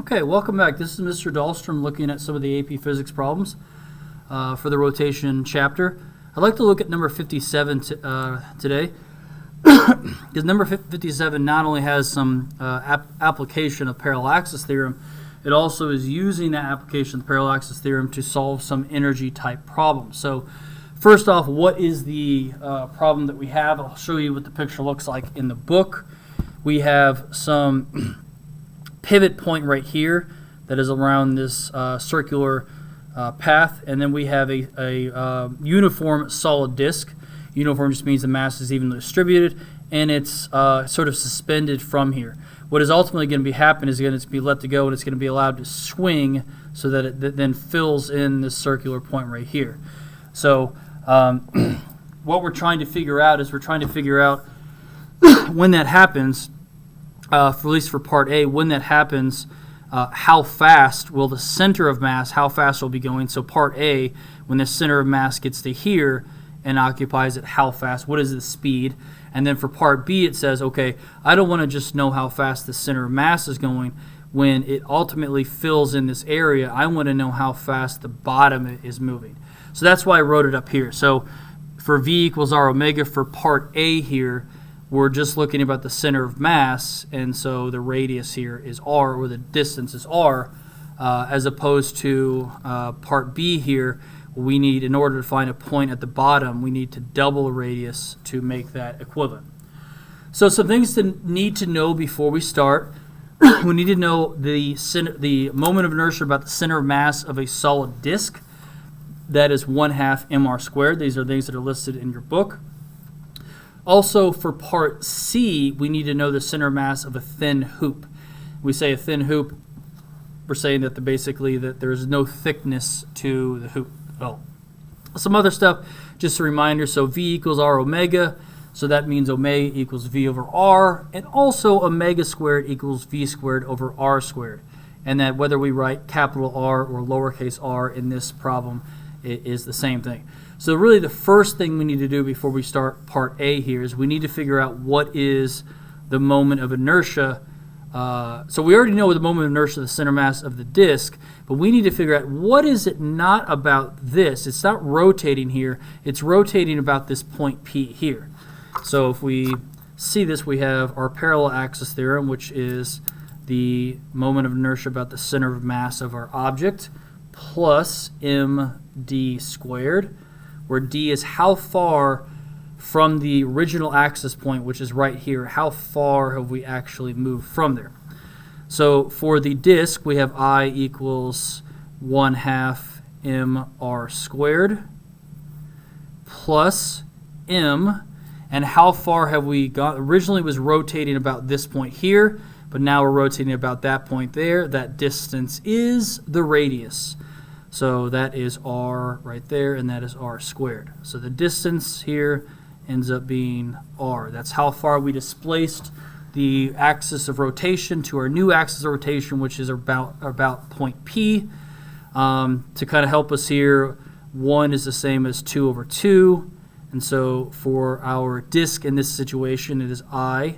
Okay, welcome back. This is Mr. Dahlstrom looking at some of the AP Physics problems for the rotation chapter. I'd like to look at number 57 today because number 57 not only has some application of parallel axis theorem, it also is using that application of the parallel axis theorem to solve some energy type problems. So first off, what is the problem that we have? I'll show you what the picture looks like in the book. We have some pivot point right here that is around this circular path, and then we have a uniform solid disk. Uniform just means the mass is evenly distributed, and it's sort of suspended from here. What is ultimately going to be happen is going to be let to go, and it's going to be allowed to swing so that it then fills in this circular point right here. So what we're trying to figure out is when that happens, at least for part A, when that happens, how fast will the center of mass, how fast will be going? So part A, when the center of mass gets to here and occupies it, how fast, what is the speed? And then for part B, it says, okay, I don't want to just know how fast the center of mass is going. When it ultimately fills in this area, I want to know how fast the bottom is moving. So that's why I wrote it up here. So for V equals R omega, for part A here, we're just looking about the center of mass, and so the radius here is R, or the distance is R, as opposed to part B here. We need, in order to find a point at the bottom, we need to double the radius to make that equivalent. So some things to need to know before we start. We need to know the moment of inertia about the center of mass of a solid disk. That is 1/2 mr squared. These are things that are listed in your book. Also, for part C, we need to know the center of mass of a thin hoop. We say a thin hoop, we're saying that basically that there's no thickness to the hoop at all. Some other stuff, just a reminder, so V equals R omega, so that means omega equals V over R, and also omega squared equals V squared over R squared. And that whether we write capital R or lowercase r in this problem, it is the same thing. So really the first thing we need to do before we start part A here is we need to figure out what is the moment of inertia. So we already know the moment of inertia, the center mass of the disk, but we need to figure out what is it not about this. It's not rotating here. It's rotating about this point P here. So if we see this, we have our parallel axis theorem, which is the moment of inertia about the center of mass of our object, plus md squared, where d is how far from the original axis point, which is right here, how far have we actually moved from there. So for the disk, we have I equals 1/2 mr squared plus m, and how far have we got? Originally it was rotating about this point here, but now we're rotating about that point there. That distance is the radius. So that is r right there, and that is r squared. So the distance here ends up being r. That's how far we displaced the axis of rotation to our new axis of rotation, which is about point P. To kind of help us here, 1 is the same as 2 over 2. And so for our disk in this situation, it is I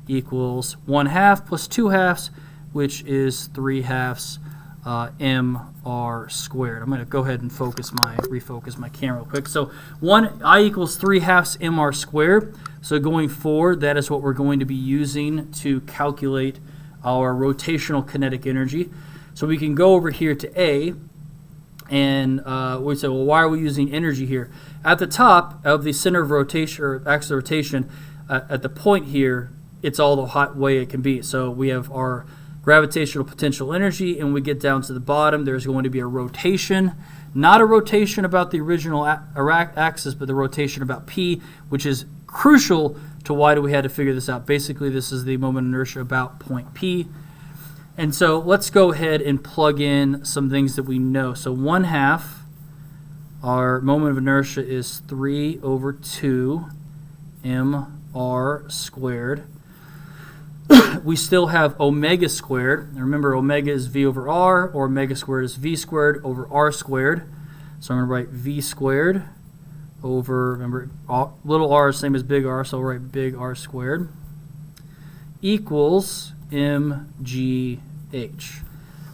equals 1/2 plus 2/2, which is 3/2 mr squared. I'm going to go ahead and refocus my camera real quick. So I equals 3/2 mr squared. So going forward, that is what we're going to be using to calculate our rotational kinetic energy. So we can go over here to A, and we say, well, why are we using energy here? At the top of the center of rotation, or axis of rotation, at the point here, it's all the hot way it can be. So we have our gravitational potential energy, and we get down to the bottom, there's going to be a rotation, not a rotation about the original axis, but the rotation about P, which is crucial to why do we had to figure this out. Basically, this is the moment of inertia about point P. And so let's go ahead and plug in some things that we know. So 1/2, our moment of inertia is 3 over 2 mr squared. We still have omega squared. Now remember, omega is V over R, or omega squared is V squared over R squared. So I'm going to write V squared over, remember, little r is the same as big R, so I'll write big R squared, equals mgh.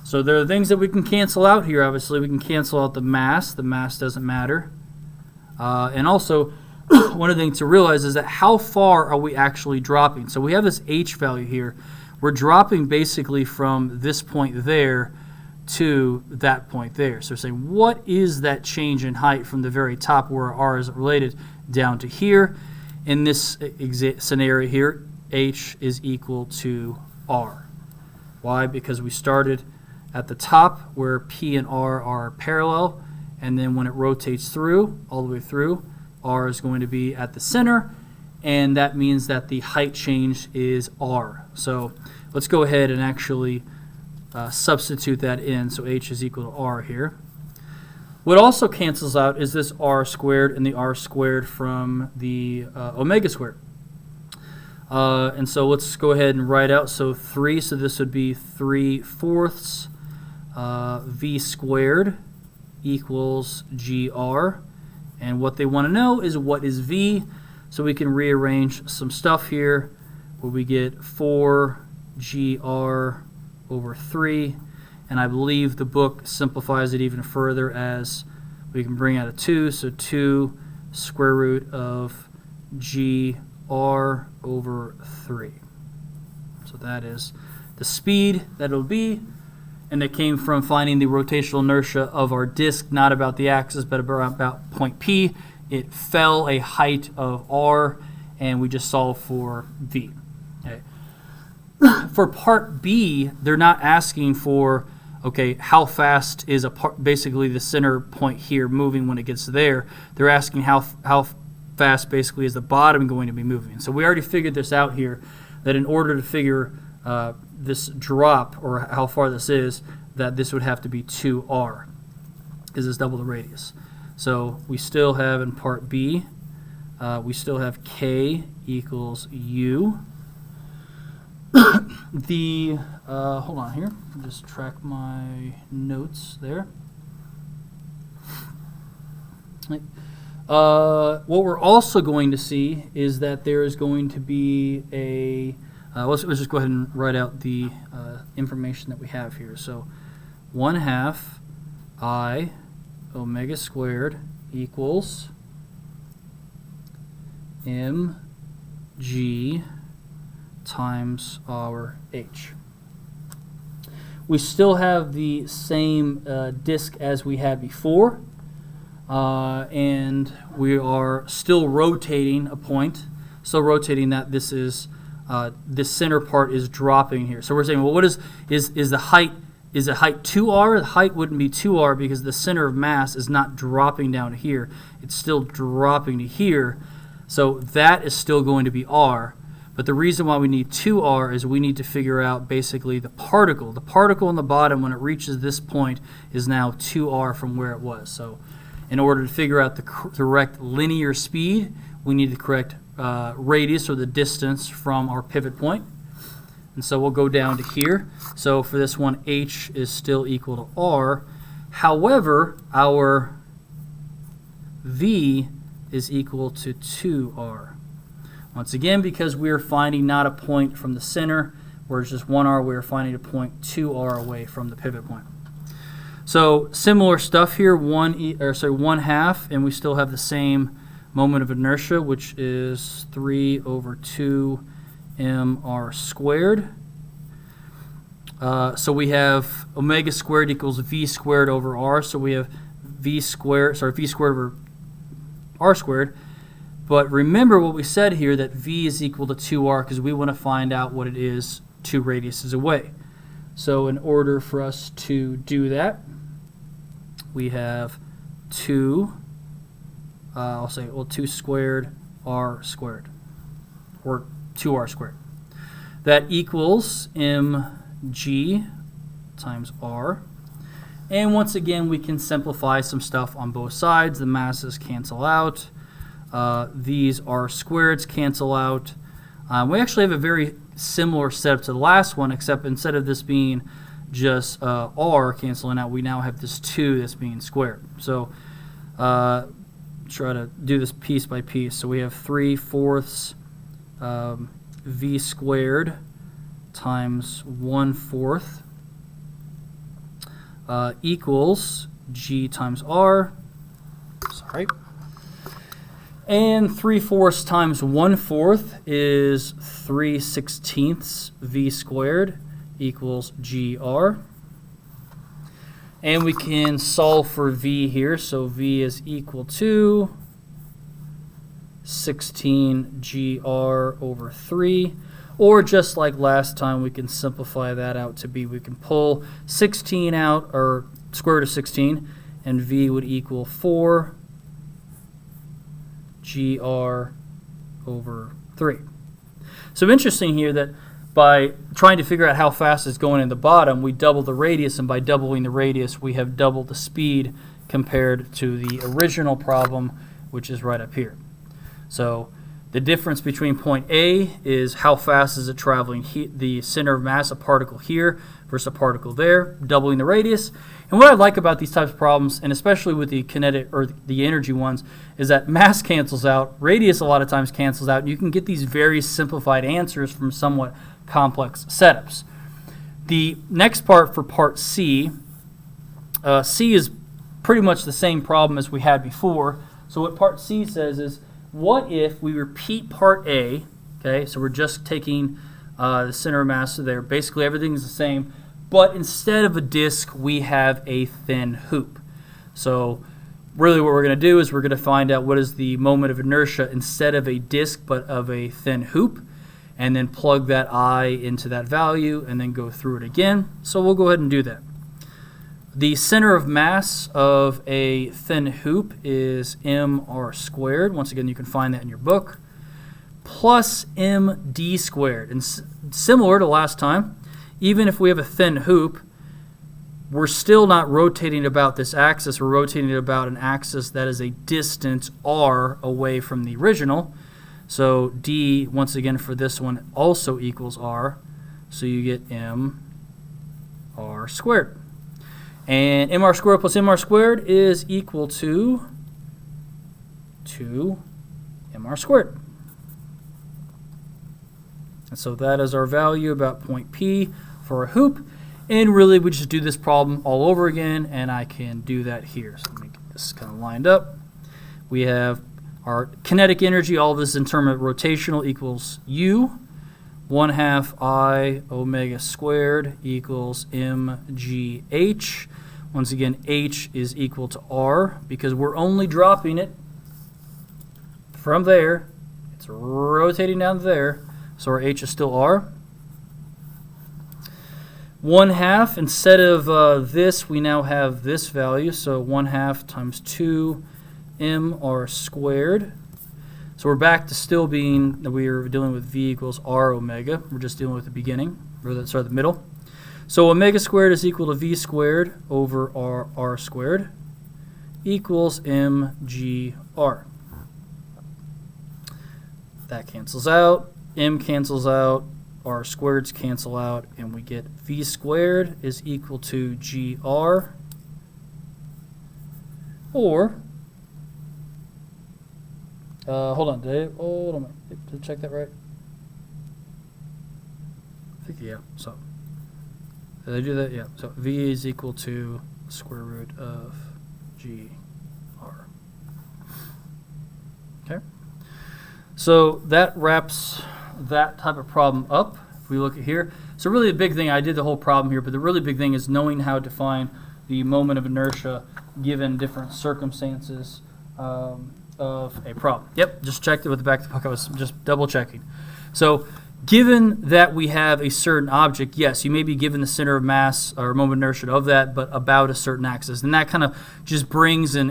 So there are things that we can cancel out here. Obviously, we can cancel out the mass. The mass doesn't matter. And also, one of the things to realize is that how far are we actually dropping? So we have this h value here. We're dropping basically from this point there to that point there. So we're saying, what is that change in height from the very top where r is related down to here? In this scenario here, h is equal to r. Why? Because we started at the top where p and r are parallel, and then when it rotates through, all the way through, r is going to be at the center, and that means that the height change is r. So let's go ahead and actually substitute that in, so h is equal to r here. What also cancels out is this r squared and the r squared from the omega squared. And so let's go ahead and write out, so 3, so this would be 3/4 v squared equals gr. And what they want to know is what is v, so we can rearrange some stuff here where we get 4gr over 3, and I believe the book simplifies it even further as we can bring out a 2, so 2 square root of gr over 3. So that is the speed that it'll be, and it came from finding the rotational inertia of our disk, not about the axis, but about point P. It fell a height of r, and we just solved for v. Okay. For part B, they're not asking for, okay, how fast is basically the center point here moving when it gets there. They're asking how fast basically is the bottom going to be moving. So we already figured this out here, that in order to figure this drop, or how far this is, that this would have to be 2r, because it's double the radius. So we still have in part B, we still have k equals u. Hold on here, I'll just track my notes there. What we're also going to see is that there is going to be a, let's just go ahead and write out the information that we have here. So 1/2 I omega squared equals mg times our h. We still have the same disk as we had before, and we are still rotating a point, still rotating that this is this center part is dropping here. So we're saying, well, what is the height? Is the height 2r? The height wouldn't be 2r because the center of mass is not dropping down to here. It's still dropping to here. So that is still going to be r. But the reason why we need 2r is we need to figure out basically the particle. The particle on the bottom when it reaches this point is now 2r from where it was. So in order to figure out the correct linear speed, we need the correct radius, or the distance from our pivot point. And so we'll go down to here. So for this one, h is still equal to r. However, our v is equal to 2r. Once again, because we are finding not a point from the center, where it's just 1r, we are finding a point 2r away from the pivot point. So similar stuff here, 1/2, and we still have the same moment of inertia, which is 3 over 2 mr squared. So we have omega squared equals v squared over r. So we have v squared over r squared. But remember what we said here, that v is equal to 2r, because we want to find out what it is 2 radiuses away. So in order for us to do that, we have 2 squared r squared, or 2r squared. That equals mg times r. And once again, we can simplify some stuff on both sides. The masses cancel out. These r squareds cancel out. We actually have a very similar setup to the last one, except instead of this being just r canceling out, we now have this 2 that's being squared. So try to do this piece by piece. So we have 3/4 v squared times 1/4 equals g times r. Sorry. And 3/4 times 1/4 is 3/16 v squared equals gr. And we can solve for v here. So v is equal to 16 gr over 3. Or just like last time, we can simplify that out to be, we can pull 16 out, or square root of 16, and v would equal 4 gr over 3. So interesting here that by trying to figure out how fast it's going in the bottom, we double the radius, and by doubling the radius, we have doubled the speed compared to the original problem, which is right up here. So the difference between point A is how fast is it traveling the center of mass, a particle here versus a particle there, doubling the radius. And what I like about these types of problems, and especially with the kinetic or the energy ones, is that mass cancels out, radius a lot of times cancels out, and you can get these very simplified answers from somewhat complex setups. The next part for part C, C is pretty much the same problem as we had before. So what part C says is, what if we repeat part A, okay, so we're just taking the center of mass there, basically everything's the same, but instead of a disk, we have a thin hoop. So really what we're going to do is we're going to find out what is the moment of inertia instead of a disk, but of a thin hoop, and then plug that I into that value, and then go through it again. So we'll go ahead and do that. The center of mass of a thin hoop is mr squared. Once again, you can find that in your book. Plus md squared. And similar to last time, even if we have a thin hoop, we're still not rotating about this axis. We're rotating about an axis that is a distance r away from the original. So d, once again for this one, also equals r. So you get mr squared. And mr squared plus mr squared is equal to 2mr squared. And so that is our value about point P for a hoop. And really, we just do this problem all over again, and I can do that here. So let me get this kind of lined up. We have our kinetic energy, all of this in terms of rotational, equals U. 1/2 I omega squared equals mgh. Once again, h is equal to r because we're only dropping it from there. It's rotating down there, so our h is still r. 1/2, instead of this, we now have this value, so 1/2 times 2 mr squared. So we're back to still being, we are dealing with v equals r omega. We're just dealing with the beginning, or the middle. So omega squared is equal to v squared over r squared equals mgr. That cancels out, m cancels out, r squareds cancel out, and we get v squared is equal to gr, or hold on, did I check that right? I think, yeah, so did I do that? Yeah, so v is equal to square root of gr. Okay, so that wraps that type of problem up. If we look at here, so really the big thing, I did the whole problem here, but the really big thing is knowing how to find the moment of inertia given different circumstances of a problem. Yep, just checked it with the back of the book. I was just double checking. So given that we have a certain object, yes, you may be given the center of mass or moment of inertia of that, but about a certain axis. And that kind of just brings in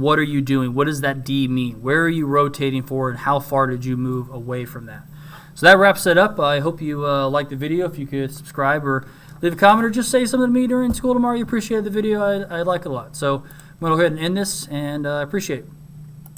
what are you doing? What does that D mean? Where are you rotating for, and how far did you move away from that? So that wraps it up. I hope you liked the video. If you could subscribe or leave a comment or just say something to me during school tomorrow, you appreciate the video. I'd like it a lot. So I'm going to go ahead and end this, and I appreciate it.